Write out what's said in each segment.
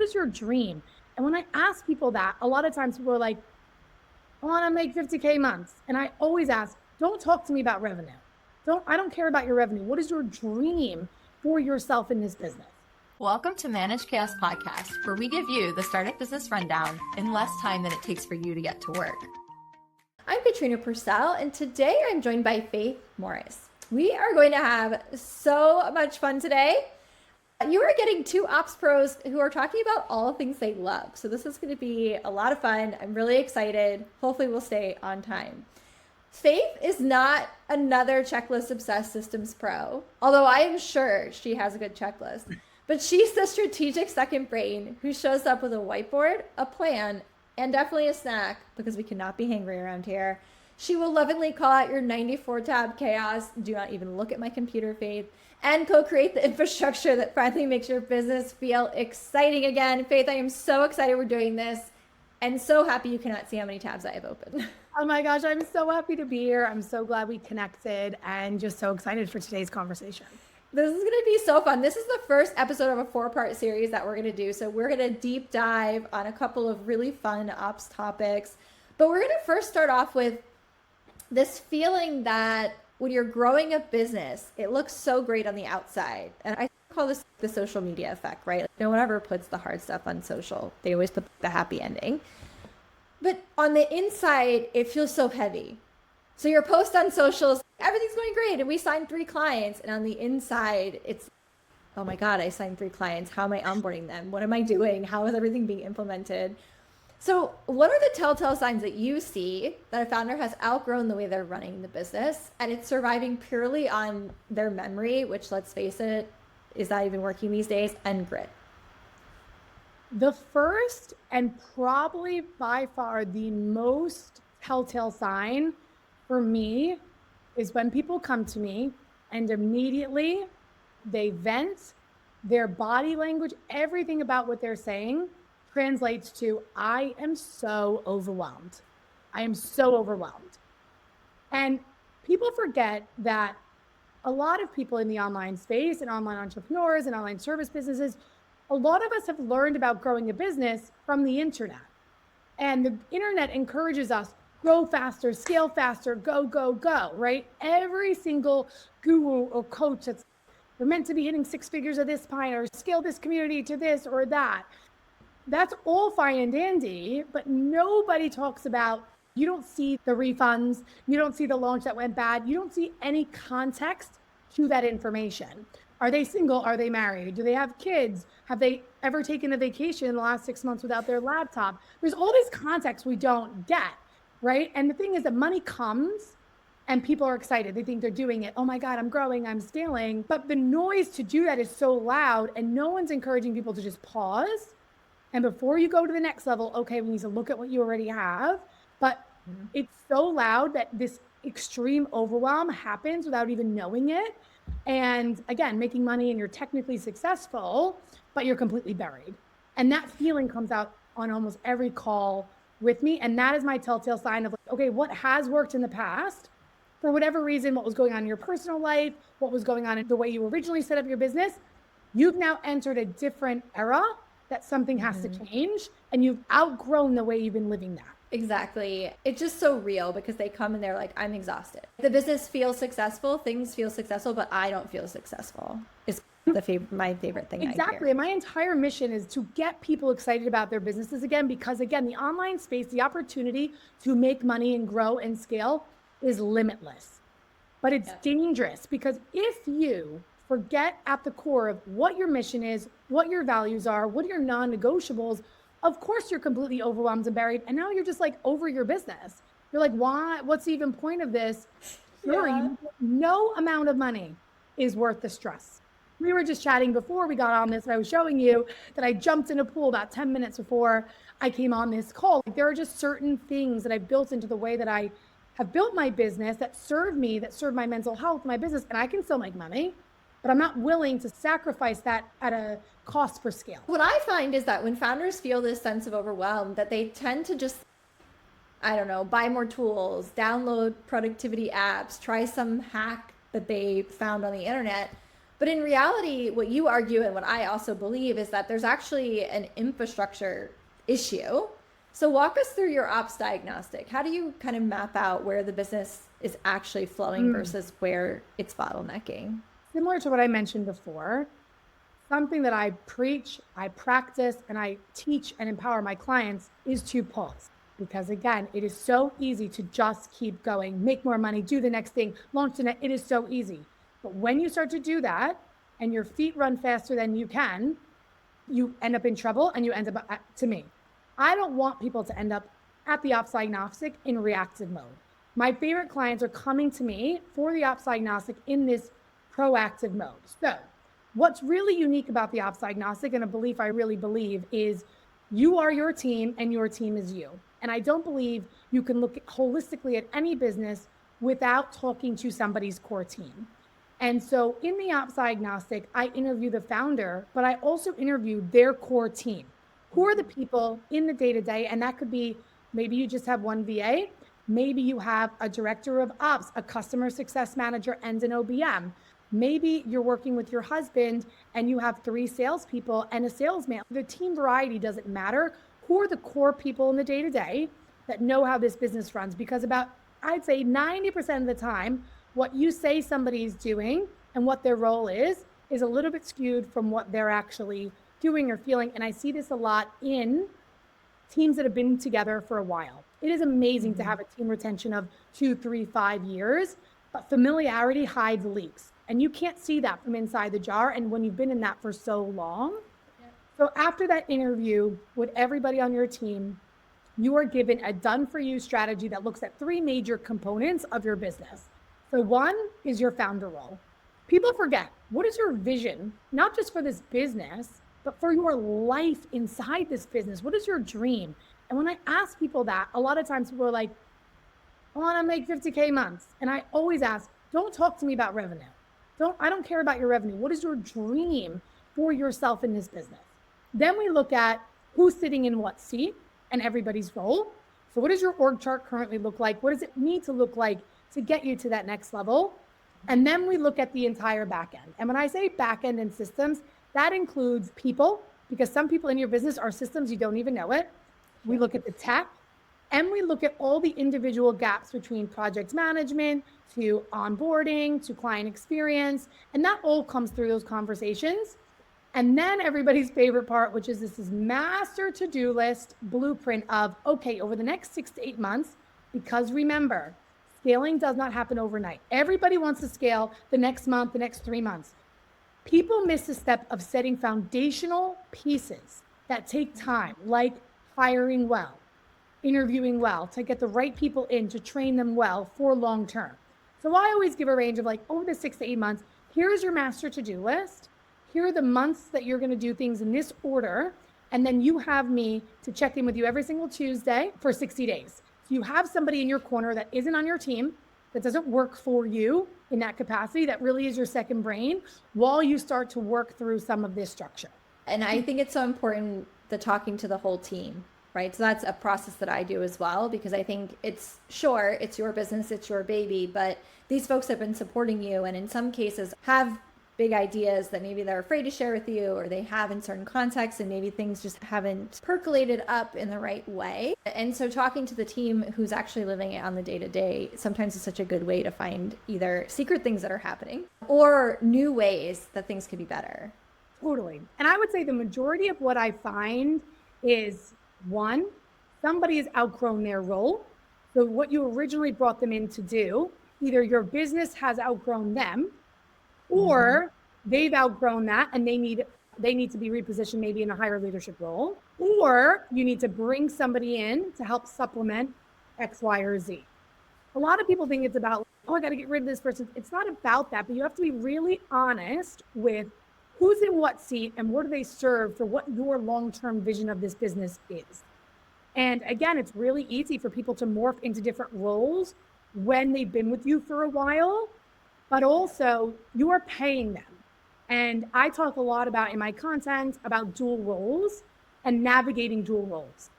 what is your dream? And when I ask people that, a lot of times people are like, I want to make 50K months. And I always ask, don't talk to me about revenue. I don't care about your revenue. What is your dream for yourself in this business? Welcome to Manage Chaos Podcast, where we give you the startup business rundown in less time than it takes for you to get to work. I'm Katrina Purcell, and today I'm joined by Faith Morris. We are going to have so much fun today. You are getting two ops pros who are talking about all things they love. So this is going to be a lot of fun. I'm really excited. Hopefully we'll stay on time. Faith is not another checklist obsessed systems pro, although I am sure she has a good checklist. But she's the strategic second brain who shows up with a whiteboard, a plan, and definitely a snack, because we cannot be hangry around here. She will lovingly call out your 94 tab chaos. Do not even look at my computer, Faith. And co-create the infrastructure that finally makes your business feel exciting again. Faith, I am so excited we're doing this, and so happy you cannot see how many tabs I have open. Oh my gosh, I'm so happy to be here. I'm so glad we connected and just so excited for today's conversation. This is going to be so fun. This is the first episode of a 4-part series that we're going to do. So we're going to deep dive on a couple of really fun ops topics. But we're going to first start off with this feeling that when you're growing a business, it looks so great on the outside. And I call this the social media effect, right? No one ever puts the hard stuff on social. They always put the happy ending. But on the inside, it feels so heavy. So your post on socials, everything's going great, and we signed 3 clients. And on the inside, it's, oh my God, I signed 3 clients. How am I onboarding them? What am I doing? How is everything being implemented? So what are the telltale signs that you see that a founder has outgrown the way they're running the business and it's surviving purely on their memory, which, let's face it, is not even working these days, and grit? The first and probably by far the most telltale sign for me is when people come to me and immediately they vent, their body language, everything about what they're saying translates to, I am so overwhelmed. I am so overwhelmed. And people forget that a lot of people in the online space and online entrepreneurs and online service businesses, a lot of us have learned about growing a business from the internet. And the internet encourages us, grow faster, scale faster, go, go, go, right? Every single guru or coach that's, we're meant to be hitting 6 figures at this point, or scale this community to this or that. That's all fine and dandy, but nobody talks about, you don't see the refunds, you don't see the launch that went bad, you don't see any context to that information. Are they single? Are they married? Do they have kids? Have they ever taken a vacation in the last 6 months without their laptop? There's all this context we don't get, right? And the thing is that money comes and people are excited. They think they're doing it. Oh my God, I'm growing, I'm scaling. But the noise to do that is so loud, and no one's encouraging people to just pause. And before you go to the next level, okay, we need to look at what you already have. But it's so loud that this extreme overwhelm happens without even knowing it. And again, making money and you're technically successful, but you're completely buried. And that feeling comes out on almost every call with me. And that is my telltale sign of, like, okay, what has worked in the past, for whatever reason, what was going on in your personal life, what was going on in the way you originally set up your business, you've now entered a different era that something has to change, and you've outgrown the way you've been living that. Exactly. It's just so real, because they come and they're like, I'm exhausted. The business feels successful, things feel successful, but I don't feel successful. It's my favorite thing. Exactly. And my entire mission is to get people excited about their businesses again, because again, the online space, the opportunity to make money and grow and scale is limitless. But it's dangerous, because if you forget at the core of what your mission is, what your values are, what are your non-negotiables, of course you're completely overwhelmed and buried. And now you're just like over your business. You're like, why? What's the even point of this? Really, no amount of money is worth the stress. We were just chatting before we got on this, and I was showing you that I jumped in a pool about 10 minutes before I came on this call. Like, there are just certain things that I've built into the way that I have built my business that serve me, that serve my mental health, my business, and I can still make money. But I'm not willing to sacrifice that at a cost per scale. What I find is that when founders feel this sense of overwhelm, that they tend to just, I don't know, buy more tools, download productivity apps, try some hack that they found on the internet. But in reality, what you argue and what I also believe is that there's actually an infrastructure issue. So walk us through your ops diagnostic. How do you kind of map out where the business is actually flowing versus where it's bottlenecking? Similar to what I mentioned before, something that I preach, I practice, and I teach and empower my clients is to pause. Because again, it is so easy to just keep going, make more money, do the next thing, launch the next. It is so easy. But when you start to do that and your feet run faster than you can, you end up in trouble and you end up, to me, I don't want people to end up at the Ops Diagnostic in reactive mode. My favorite clients are coming to me for the Ops Diagnostic in this proactive mode. So what's really unique about the Ops Diagnostic, and a belief I really believe, is you are your team and your team is you. And I don't believe you can look holistically at any business without talking to somebody's core team. And so in the Ops Diagnostic, I interview the founder, but I also interview their core team. Who are the people in the day-to-day? And that could be, maybe you just have one VA, maybe you have a director of ops, a customer success manager, and an OBM. Maybe you're working with your husband and you have 3 salespeople and a salesman. The team variety doesn't matter. Who are the core people in the day-to-day that know how this business runs? Because about, I'd say 90% of the time, what you say somebody is doing and what their role is a little bit skewed from what they're actually doing or feeling. And I see this a lot in teams that have been together for a while. It is amazing to have a team retention of 2, 3, 5 years, but familiarity hides leaks. And you can't see that from inside the jar. And when you've been in that for so long. So after that interview with everybody on your team, you are given a done for you strategy that looks at 3 major components of your business. So one is your founder role. People forget, what is your vision, not just for this business, but for your life inside this business? What is your dream? And when I ask people that, a lot of times people are like, I want to make 50K months. And I always ask, don't talk to me about revenue. I don't care about your revenue. What is your dream for yourself in this business? Then we look at who's sitting in what seat and everybody's role. So what does your org chart currently look like? What does it need to look like to get you to that next level? And then we look at the entire back end. And when I say back end and systems, that includes people, because some people in your business are systems, you don't even know it. We look at the tech, and we look at all the individual gaps between project management to onboarding to client experience. And that all comes through those conversations. And then everybody's favorite part, which is this is master to-do list blueprint of, okay, over the next 6 to 8 months, because remember, scaling does not happen overnight. Everybody wants to scale the next month, the next 3 months. People miss the step of setting foundational pieces that take time, like hiring well, interviewing well, to get the right people in, to train them well for long term. So I always give a range of like, over the 6 to 8 months, here's your master to-do list. Here are the months that you're going to do things in this order. And then you have me to check in with you every single Tuesday for 60 days. So you have somebody in your corner that isn't on your team, that doesn't work for you in that capacity, that really is your second brain, while you start to work through some of this structure. And I think it's so important, the talking to the whole team, right? So that's a process that I do as well, because I think it's your business, it's your baby, but these folks have been supporting you, and in some cases have big ideas that maybe they're afraid to share with you, or they have in certain contexts, and maybe things just haven't percolated up in the right way. And so talking to the team who's actually living it on the day-to-day sometimes is such a good way to find either secret things that are happening or new ways that things could be better. Totally. And I would say the majority of what I find is, one, somebody has outgrown their role. So what you originally brought them in to do, either your business has outgrown them, or they've outgrown that and they need to be repositioned maybe in a higher leadership role, or you need to bring somebody in to help supplement X, Y, or Z. A lot of people think it's about, oh, I got to get rid of this person. It's not about that, but you have to be really honest with who's in what seat and what do they serve for what your long-term vision of this business is. And again, it's really easy for people to morph into different roles when they've been with you for a while, but also you are paying them. And I talk a lot about in my content about dual roles and navigating dual roles.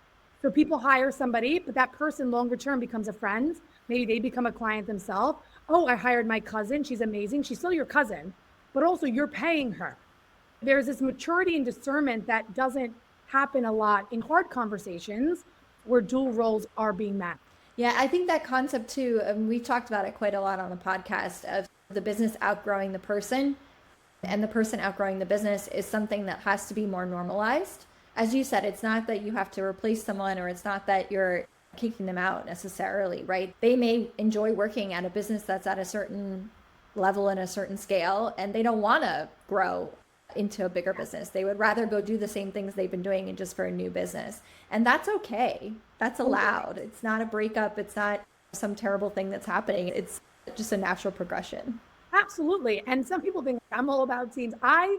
So people hire somebody, but that person longer term becomes a friend. Maybe they become a client themselves. Oh, I hired my cousin. She's amazing. She's still your cousin, but also you're paying her. There's this maturity and discernment that doesn't happen a lot in hard conversations where dual roles are being met. Yeah, I think that concept too, we've talked about it quite a lot on the podcast, of the business outgrowing the person and the person outgrowing the business is something that has to be more normalized. As you said, it's not that you have to replace someone, or it's not that you're kicking them out necessarily, right? They may enjoy working at a business that's at a certain level and a certain scale, and they don't want to grow into a bigger business. They would rather go do the same things they've been doing and just for a new business. And that's okay. That's allowed. It's not a breakup. It's not some terrible thing that's happening. It's just a natural progression. Absolutely. And some people think I'm all about teams. I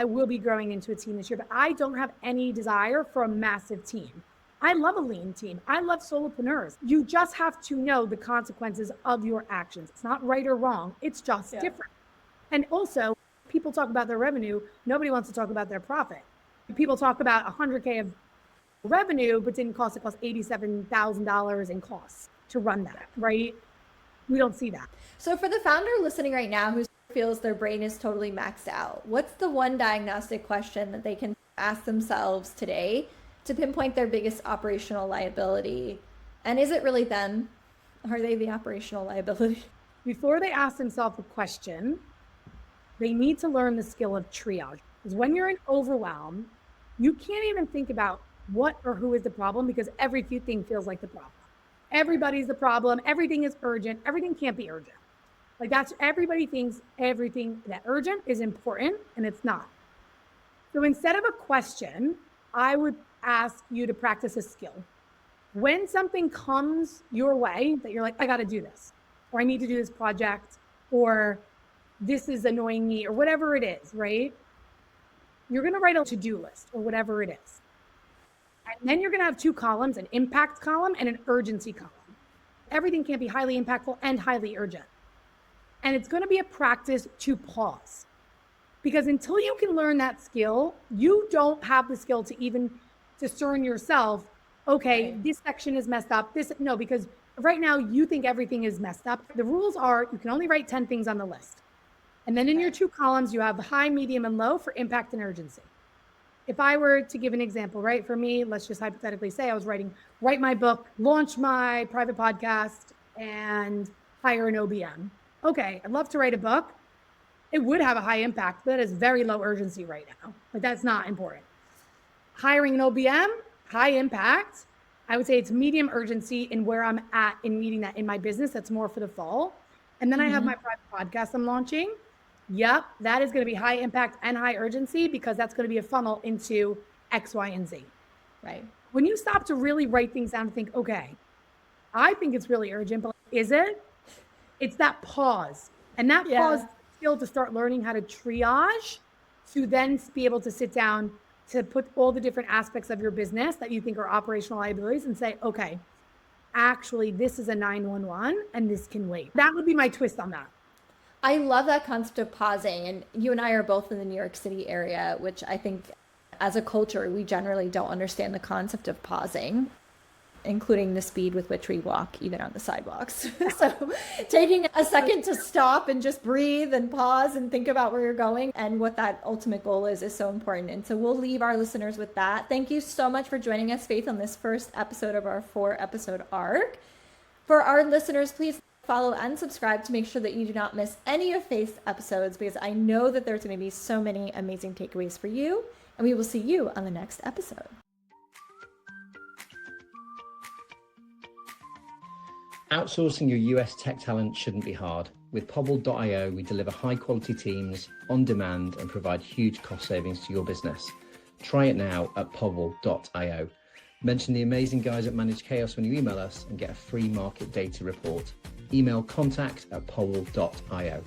will be growing into a team this year, but I don't have any desire for a massive team. I love a lean team. I love solopreneurs. You just have to know the consequences of your actions. It's not right or wrong. It's just different. And also, people talk about their revenue. Nobody wants to talk about their profit. People talk about 100K of revenue, but it cost $87,000 in costs to run that, right? We don't see that. So for the founder listening right now who feels their brain is totally maxed out, what's the one diagnostic question that they can ask themselves today to pinpoint their biggest operational liability? And is it really them? Are they the operational liability? Before they ask themselves a question, they need to learn the skill of triage. Because when you're in overwhelm, you can't even think about what or who is the problem, because every few thing feels like the problem. Everybody's the problem. Everything is urgent. Everything can't be urgent. Like everybody thinks everything that urgent is important, and it's not. So instead of a question, I would ask you to practice a skill. When something comes your way that you're like, I got to do this, or I need to do this project, or this is annoying me, or whatever it is, right? You're going to write a to-do list or whatever it is. And then you're going to have two columns, an impact column and an urgency column. Everything can't be highly impactful and highly urgent. And it's going to be a practice to pause. Because until you can learn that skill, you don't have the skill to even discern yourself, okay, this section is messed up. No, because right now you think everything is messed up. The rules are you can only write 10 things on the list. And then in your two columns, you have high, medium, and low for impact and urgency. If I were to give an example, right, for me, let's just hypothetically say I was write my book, launch my private podcast, and hire an OBM. Okay, I'd love to write a book. It would have a high impact, but that is very low urgency right now. But that's not important. Hiring an OBM, high impact. I would say it's medium urgency in where I'm at in meeting that in my business. That's more for the fall. And then I have my private podcast I'm launching. Yep, that is going to be high impact and high urgency, because that's going to be a funnel into X, Y, and Z, right? When you stop to really write things down and think, okay, I think it's really urgent, but is it? It's that pause. And that pause skill to start learning how to triage, to then be able to sit down to put all the different aspects of your business that you think are operational liabilities and say, okay, actually, this is a 911 and this can wait. That would be my twist on that. I love that concept of pausing. And you and I are both in the New York City area, which I think as a culture, we generally don't understand the concept of pausing, including the speed with which we walk, even on the sidewalks. So taking a second to stop and just breathe and pause and think about where you're going and what that ultimate goal is so important. And so we'll leave our listeners with that. Thank you so much for joining us, Faith, on this first episode of our 4-episode arc. For our listeners, please follow and subscribe to make sure that you do not miss any of Faith's episodes, because I know that there's going to be so many amazing takeaways for you. And we will see you on the next episode. Outsourcing your US tech talent shouldn't be hard. With Pobble.io, we deliver high-quality teams on demand and provide huge cost savings to your business. Try it now at Pobble.io. Mention the amazing guys at Managed Chaos when you email us and get a free market data report. Email contact@Pobble.io.